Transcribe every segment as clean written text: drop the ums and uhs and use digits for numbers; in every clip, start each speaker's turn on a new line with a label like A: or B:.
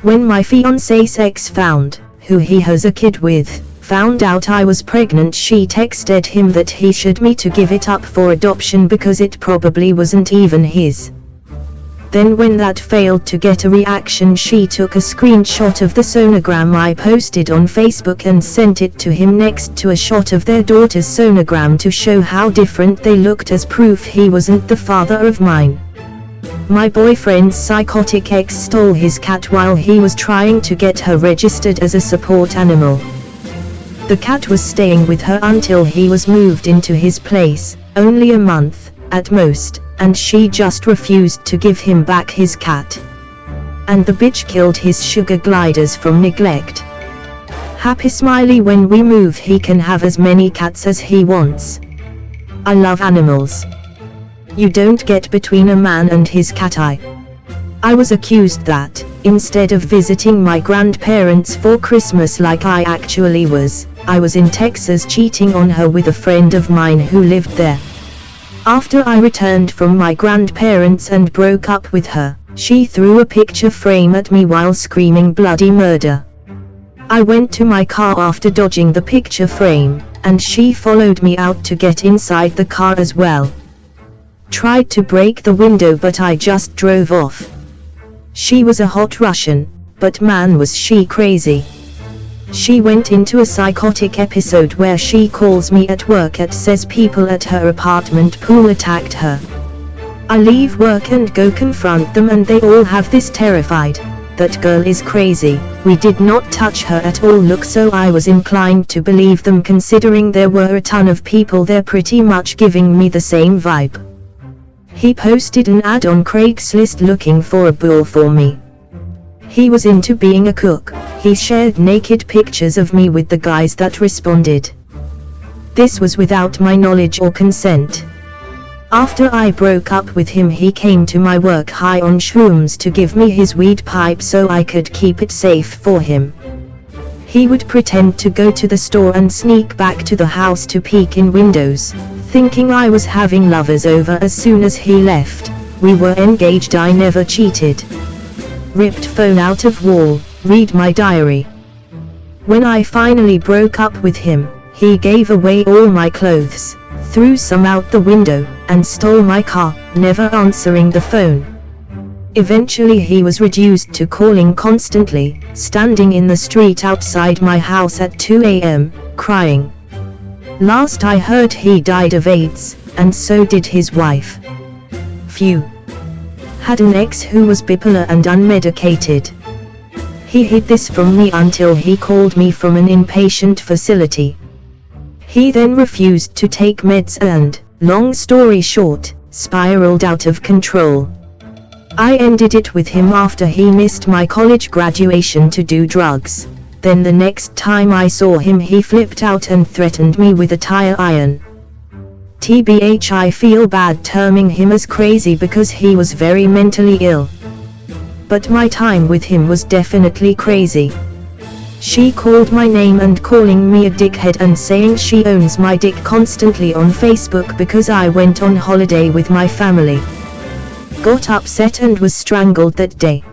A: When my fiancé's ex found, who he has a kid with, found out I was pregnant, she texted him that he should me to give it up for adoption because it probably wasn't even his. Then when that failed to get a reaction, she took a screenshot of the sonogram I posted on Facebook and sent it to him next to a shot of their daughter's sonogram to show how different they looked as proof he wasn't the father of mine. My boyfriend's psychotic ex stole his cat while he was trying to get her registered as a support animal. The cat was staying with her until he was moved into his place, only a month, at most, and she just refused to give him back his cat. And the bitch killed his sugar gliders from neglect. Happy smiley, when we move he can have as many cats as he wants. I love animals. You don't get between a man and his cat. I was accused that, instead of visiting my grandparents for Christmas like I actually was, I was in Texas cheating on her with a friend of mine who lived there. After I returned from my grandparents and broke up with her, she threw a picture frame at me while screaming bloody murder. I went to my car after dodging the picture frame, and she followed me out to get inside the car as well. Tried to break the window but I just drove off. She was a hot Russian, but man was she crazy. She went into a psychotic episode where she calls me at work and says people at her apartment pool attacked her. I leave work and go confront them and they all have this terrified, that girl is crazy, we did not touch her at all look, so I was inclined to believe them considering there were a ton of people there pretty much giving me the same vibe. He posted an ad on Craigslist looking for a bull for me. He was into being a cook. He shared naked pictures of me with the guys that responded. This was without my knowledge or consent. After I broke up with him, he came to my work high on shrooms to give me his weed pipe so I could keep it safe for him. He would pretend to go to the store and sneak back to the house to peek in windows, thinking I was having lovers over as soon as he left. We were engaged, I never cheated. Ripped phone out of wall, read my diary. When I finally broke up with him, he gave away all my clothes, threw some out the window, and stole my car, never answering the phone. Eventually he was reduced to calling constantly, standing in the street outside my house at 2 a.m., crying. Last I heard he died of AIDS, and so did his wife. Phew. Had an ex who was bipolar and unmedicated. He hid this from me until he called me from an inpatient facility. He then refused to take meds and, long story short, spiraled out of control. I ended it with him after he missed my college graduation to do drugs. Then the next time I saw him he flipped out and threatened me with a tire iron. TBH, I feel bad terming him as crazy because he was very mentally ill. But my time with him was definitely crazy. She called my name and calling me a dickhead and saying she owns my dick constantly on Facebook because I went on holiday with my family. Got upset and was strangled that day.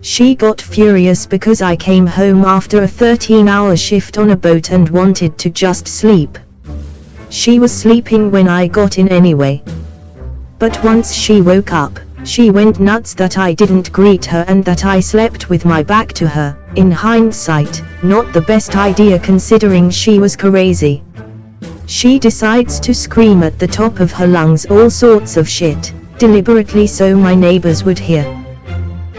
A: She got furious because I came home after a 13-hour shift on a boat and wanted to just sleep. She was sleeping when I got in anyway. But once she woke up, she went nuts that I didn't greet her and that I slept with my back to her. In hindsight, not the best idea considering she was crazy. She decides to scream at the top of her lungs all sorts of shit, deliberately so my neighbors would hear.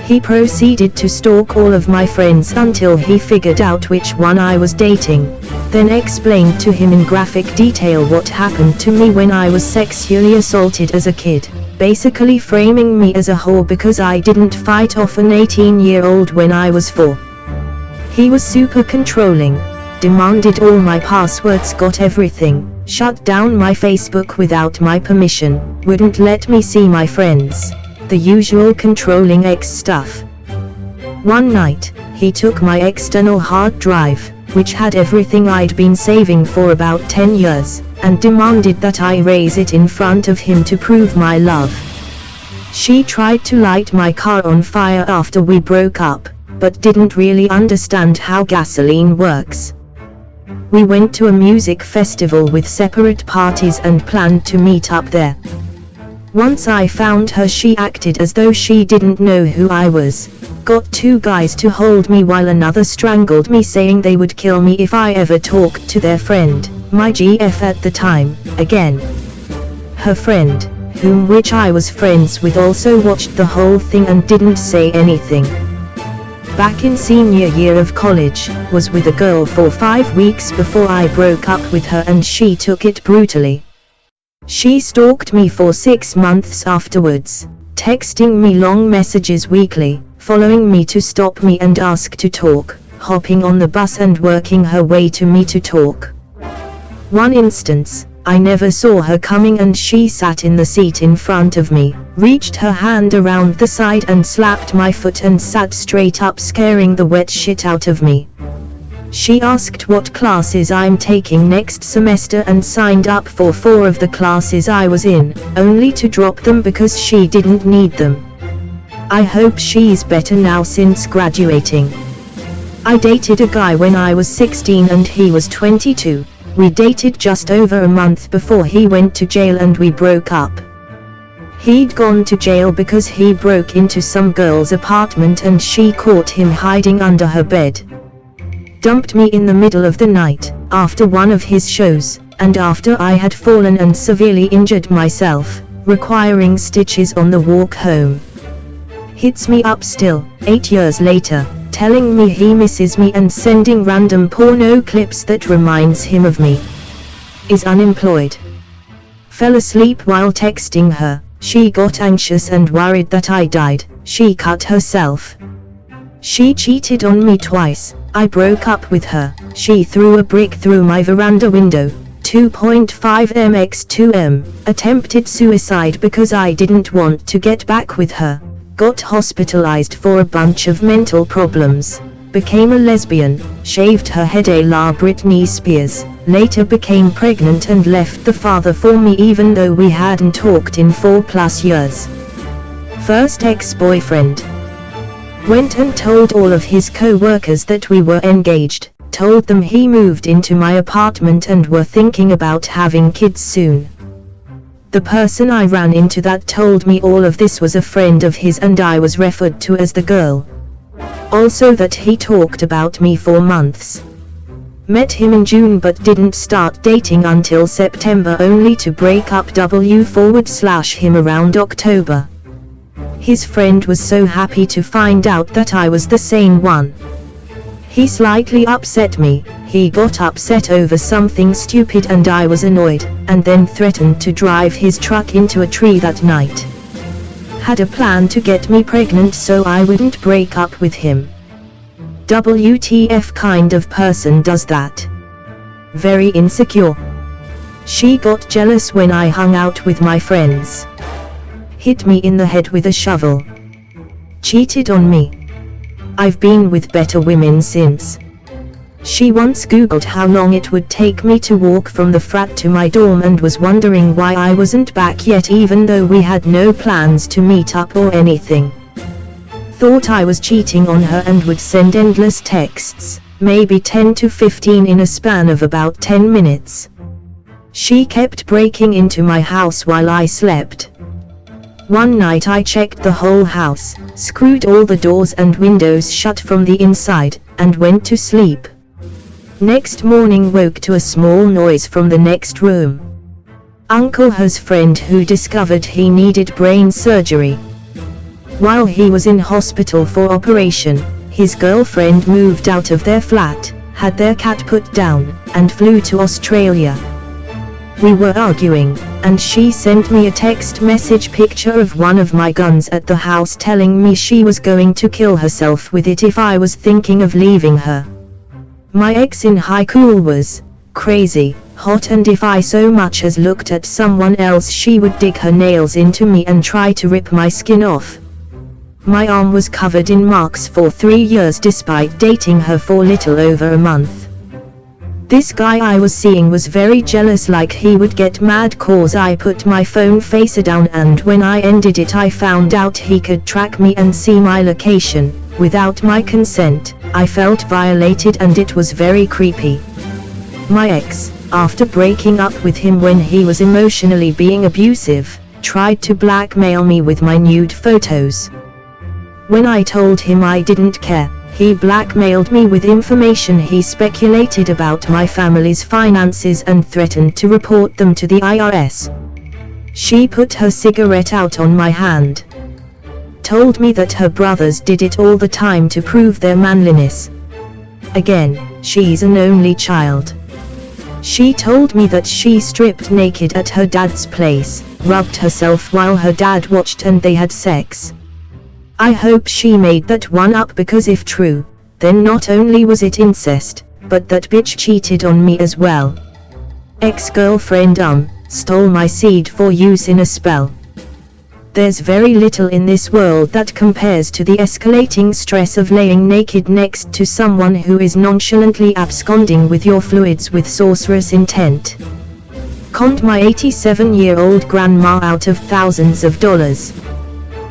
A: He proceeded to stalk all of my friends until he figured out which one I was dating, then explained to him in graphic detail what happened to me when I was sexually assaulted as a kid, basically framing me as a whore because I didn't fight off an 18-year-old when I was 4. He was super controlling, demanded all my passwords, got everything, shut down my Facebook without my permission, wouldn't let me see my friends. The usual controlling ex stuff. One night, he took my external hard drive, which had everything I'd been saving for about 10 years, and demanded that I raise it in front of him to prove my love. She tried to light my car on fire after we broke up, but didn't really understand how gasoline works. We went to a music festival with separate parties and planned to meet up there. Once I found her, she acted as though she didn't know who I was, got two guys to hold me while another strangled me, saying they would kill me if I ever talked to their friend, my GF at the time, again. Her friend, whom which I was friends with, also watched the whole thing and didn't say anything. Back in senior year of college, was with a girl for 5 weeks before I broke up with her, and she took it brutally. She stalked me for 6 months afterwards, texting me long messages weekly, following me to stop me and ask to talk, hopping on the bus and working her way to me to talk. One instance, I never saw her coming and she sat in the seat in front of me, reached her hand around the side and slapped my foot and sat straight up, scaring the wet shit out of me. She asked what classes I'm taking next semester and signed up for 4 of the classes I was in, only to drop them because she didn't need them. I hope she's better now since graduating. I dated a guy when I was 16 and he was 22. We dated just over a month before he went to jail and we broke up. He'd gone to jail because he broke into some girl's apartment and she caught him hiding under her bed. Dumped me in the middle of the night, after one of his shows, and after I had fallen and severely injured myself, requiring stitches on the walk home. Hits me up still, 8 years later, telling me he misses me and sending random porno clips that reminds him of me. Is unemployed. Fell asleep while texting her. She got anxious and worried that I died. She cut herself. She cheated on me twice. I broke up with her. She threw a brick through my veranda window. 2.5 mx2m. Attempted suicide because I didn't want to get back with her. Got hospitalized for a bunch of mental problems. Became a lesbian. Shaved her head a la Britney Spears. Later became pregnant and left the father for me even though we hadn't talked in 4+ years. First ex-boyfriend. Went and told all of his co-workers that we were engaged. Told them he moved into my apartment and were thinking about having kids soon. The person I ran into that told me all of this was a friend of his and I was referred to as the girl. Also that he talked about me for months. Met him in June but didn't start dating until September, only to break up him around October. His friend was so happy to find out that I was the same one. He slightly upset me. He got upset over something stupid and I was annoyed, and then threatened to drive his truck into a tree that night. Had a plan to get me pregnant so I wouldn't break up with him. WTF kind of person does that? Very insecure. She got jealous when I hung out with my friends. Hit me in the head with a shovel. Cheated on me. I've been with better women since. She once googled how long it would take me to walk from the frat to my dorm and was wondering why I wasn't back yet even though we had no plans to meet up or anything. Thought I was cheating on her and would send endless texts, maybe 10 to 15 in a span of about 10 minutes. She kept breaking into my house while I slept. One night I checked the whole house, screwed all the doors and windows shut from the inside, and went to sleep. Next morning woke to a small noise from the next room. Uncle has friend who discovered he needed brain surgery. While he was in hospital for operation, his girlfriend moved out of their flat, had their cat put down, and flew to Australia. We were arguing, and she sent me a text message picture of one of my guns at the house telling me she was going to kill herself with it if I was thinking of leaving her. My ex in high school was crazy, hot, and if I so much as looked at someone else she would dig her nails into me and try to rip my skin off. My arm was covered in marks for 3 years despite dating her for little over a month. This guy I was seeing was very jealous, like he would get mad cause I put my phone face down, and when I ended it I found out he could track me and see my location, Without my consent, I felt violated and it was very creepy. My ex, after breaking up with him when he was emotionally being abusive, tried to blackmail me with my nude photos. When I told him I didn't care, he blackmailed me with information he speculated about my family's finances and threatened to report them to the IRS. She put her cigarette out on my hand. Told me that her brothers did it all the time to prove their manliness. Again, she's an only child. She told me that she stripped naked at her dad's place, rubbed herself while her dad watched and they had sex. I hope she made that one up, because if true, then not only was it incest, but that bitch cheated on me as well. Ex-girlfriend stole my seed for use in a spell. There's very little in this world that compares to the escalating stress of laying naked next to someone who is nonchalantly absconding with your fluids with sorcerous intent. Conned my 87-year-old grandma out of thousands of dollars.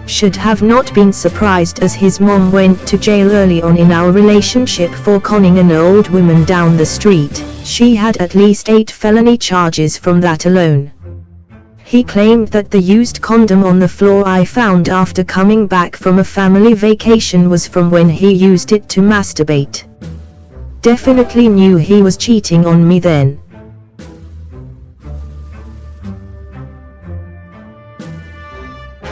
A: Should have not been surprised as his mom went to jail early on in our relationship for conning an old woman down the street. She had at least 8 felony charges from that alone. He claimed that the used condom on the floor I found after coming back from a family vacation was from when he used it to masturbate. Definitely knew he was cheating on me then.